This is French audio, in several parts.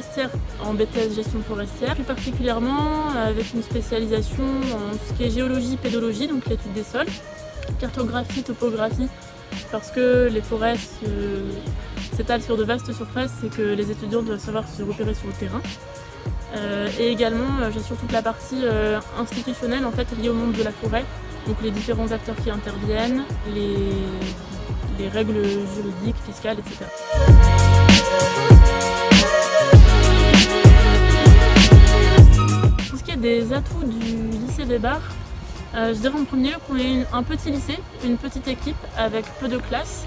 forestière en BTS gestion forestière, plus particulièrement avec une spécialisation en tout ce qui est géologie, pédologie, donc l'étude des sols, cartographie, topographie, parce que les forêts s'étalent sur de vastes surfaces et que les étudiants doivent savoir se repérer sur le terrain. Et également, j'assure toute la partie institutionnelle en fait, liée au monde de la forêt, donc les différents acteurs qui interviennent, les règles juridiques, fiscales, etc. Pour ce qui est des atouts du lycée des Barres, je dirais en premier lieu qu'on est un petit lycée, une petite équipe avec peu de classes.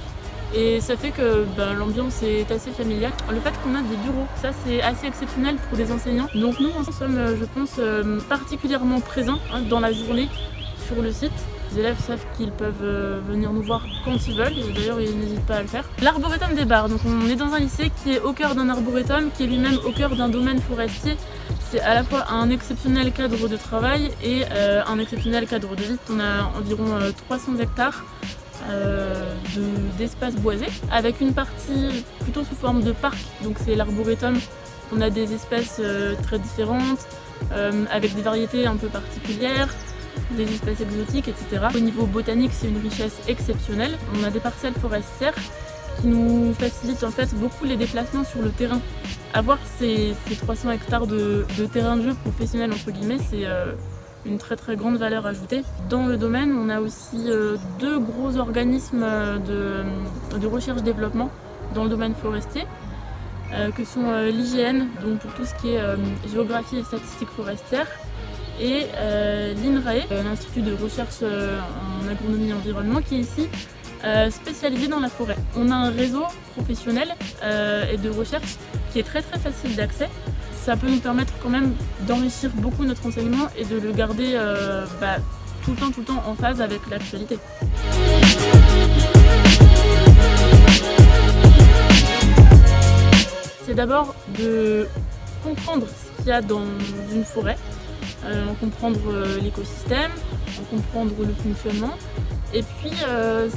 Et ça fait que l'ambiance est assez familiale. Le fait qu'on a des bureaux, ça c'est assez exceptionnel pour des enseignants. Donc nous, nous sommes, je pense, particulièrement présents dans la journée sur le site. Les élèves savent qu'ils peuvent venir nous voir quand ils veulent, et d'ailleurs ils n'hésitent pas à le faire. L'arboretum des Barres, donc on est dans un lycée qui est au cœur d'un arboretum, qui est lui-même au cœur d'un domaine forestier. C'est à la fois un exceptionnel cadre de travail et un exceptionnel cadre de vie. On a environ 300 hectares d'espace boisé, avec une partie plutôt sous forme de parc, donc c'est l'arboretum. On a des espèces très différentes, avec des variétés un peu particulières, des espèces exotiques, etc. Au niveau botanique, c'est une richesse exceptionnelle. On a des parcelles forestières qui nous facilitent en fait beaucoup les déplacements sur le terrain. Avoir ces 300 hectares de terrain de jeu professionnel, entre guillemets, c'est une très grande valeur ajoutée. Dans le domaine, on a aussi deux gros organismes de recherche-développement dans le domaine forestier, que sont l'IGN, donc pour tout ce qui est géographie et statistiques forestières, et l'INRAE, l'Institut de recherche en agronomie et environnement, qui est ici spécialisé dans la forêt. On a un réseau professionnel et de recherche qui est très facile d'accès. Ça peut nous permettre quand même d'enrichir beaucoup notre enseignement et de le garder tout le temps en phase avec l'actualité. C'est d'abord de comprendre ce qu'il y a dans une forêt, en comprendre l'écosystème, en comprendre le fonctionnement, et puis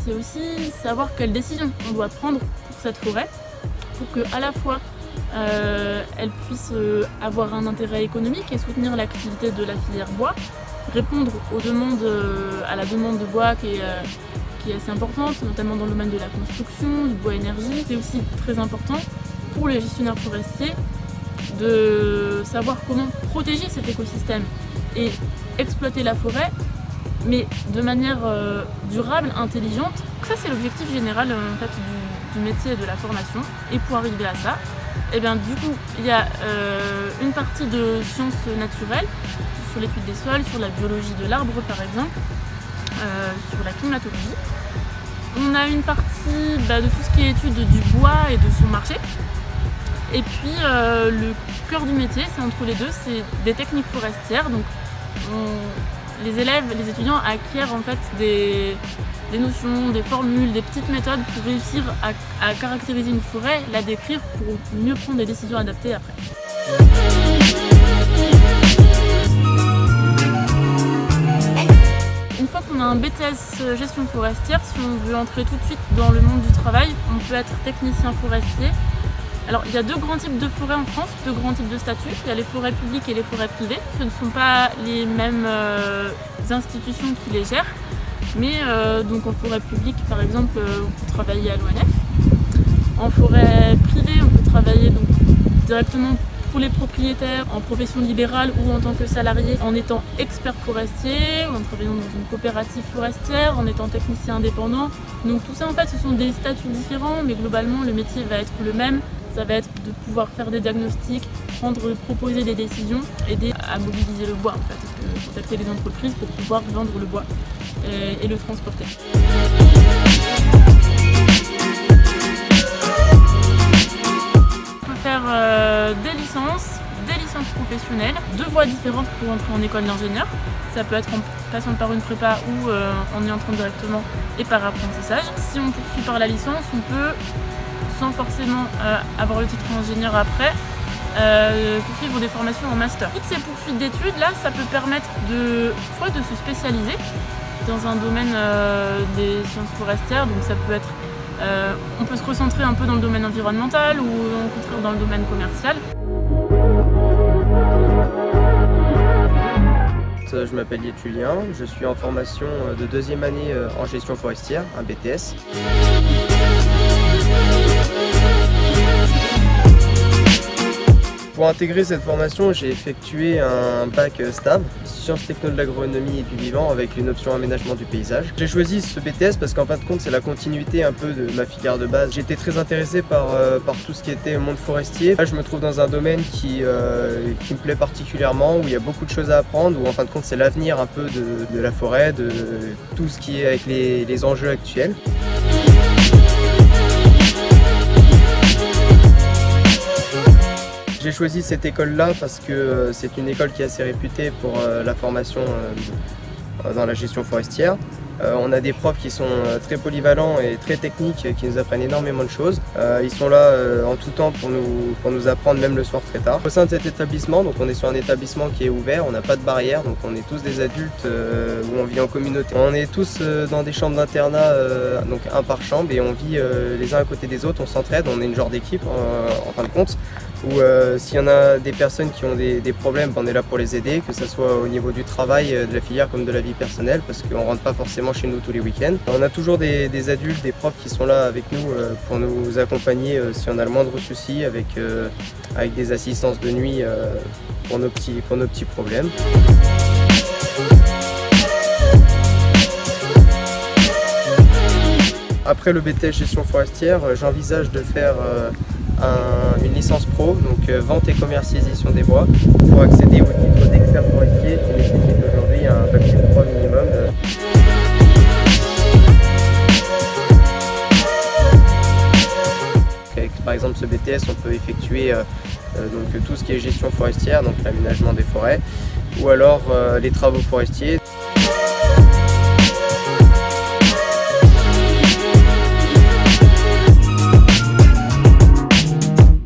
c'est aussi savoir quelles décisions on doit prendre pour cette forêt, pour que à la fois elle puisse avoir un intérêt économique et soutenir l'activité de la filière bois, répondre aux demandes, à la demande de bois qui est assez importante, notamment dans le domaine de la construction, du bois énergie. C'est aussi très important pour les gestionnaires forestiers de savoir comment protéger cet écosystème et exploiter la forêt, mais de manière durable, intelligente. Donc ça c'est l'objectif général en fait, du métier et de la formation. Et pour arriver à ça, et bien, du coup, il y a une partie de sciences naturelles, sur l'étude des sols, sur la biologie de l'arbre par exemple, sur la climatologie. On a une partie de tout ce qui est étude du bois et de son marché. Et puis le cœur du métier, c'est entre les deux, c'est des techniques forestières. Donc les élèves, les étudiants acquièrent en fait des notions, des formules, des petites méthodes pour réussir à caractériser une forêt, la décrire pour mieux prendre des décisions adaptées après. Une fois qu'on a un BTS gestion forestière, si on veut entrer tout de suite dans le monde du travail, on peut être technicien forestier. Alors il y a deux grands types de forêts en France, deux grands types de statuts. Il y a les forêts publiques et les forêts privées. Ce ne sont pas les mêmes institutions qui les gèrent. Mais donc en forêt publique par exemple, on peut travailler à l'ONF. En forêt privée, on peut travailler donc, directement pour les propriétaires en profession libérale ou en tant que salarié, en étant expert forestier, en travaillant dans une coopérative forestière, en étant technicien indépendant. Donc tout ça en fait ce sont des statuts différents, mais globalement le métier va être le même. Ça va être de pouvoir faire des diagnostics, proposer des décisions, aider à mobiliser le bois en fait, contacter les entreprises pour pouvoir vendre le bois et le transporter. On peut faire des licences professionnelles, deux voies différentes pour entrer en école d'ingénieur. Ça peut être en passant par une prépa ou en y entrant directement et par apprentissage. Si on poursuit par la licence, on peut sans forcément avoir le titre d'ingénieur après, poursuivre des formations en master. Toutes ces poursuites d'études, là, ça peut permettre soit de se spécialiser dans un domaine des sciences forestières, donc ça peut être, on peut se recentrer un peu dans le domaine environnemental ou au contraire dans le domaine commercial. je m'appelle Julien, je suis en formation de deuxième année en gestion forestière, un BTS. Pour intégrer cette formation, j'ai effectué un bac STAV, sciences techno de l'agronomie et du vivant, avec une option aménagement du paysage. J'ai choisi ce BTS parce qu'en fin de compte, c'est la continuité un peu de ma filière de base. J'étais très intéressé par tout ce qui était monde forestier. Là, je me trouve dans un domaine qui me plaît particulièrement, où il y a beaucoup de choses à apprendre, où en fin de compte, c'est l'avenir un peu de la forêt, de tout ce qui est avec les enjeux actuels. J'ai choisi cette école-là parce que c'est une école qui est assez réputée pour la formation dans la gestion forestière. On a des profs qui sont très polyvalents et très techniques, qui nous apprennent énormément de choses. Ils sont là en tout temps pour nous apprendre, même le soir très tard. Au sein de cet établissement, donc on est sur un établissement qui est ouvert, on n'a pas de barrière, donc on est tous des adultes où on vit en communauté. On est tous dans des chambres d'internat, donc un par chambre, et on vit les uns à côté des autres, on s'entraide, on est une genre d'équipe en fin de compte, où s'il y en a des personnes qui ont des problèmes, on est là pour les aider, que ce soit au niveau du travail, de la filière comme de la vie personnelle, parce qu'on ne rentre pas forcément chez nous tous les week-ends. On a toujours des adultes, des profs qui sont là avec nous pour nous accompagner si on a le moindre souci, avec des assistances de nuit pour nos petits problèmes. Après le BTS gestion forestière, j'envisage de faire une licence pro, donc vente et commercialisation des bois, pour accéder au titre d'expert forestier qui nécessite aujourd'hui un bac plus 3 minimum. Avec par exemple ce BTS, on peut effectuer donc tout ce qui est gestion forestière, donc l'aménagement des forêts, ou alors les travaux forestiers.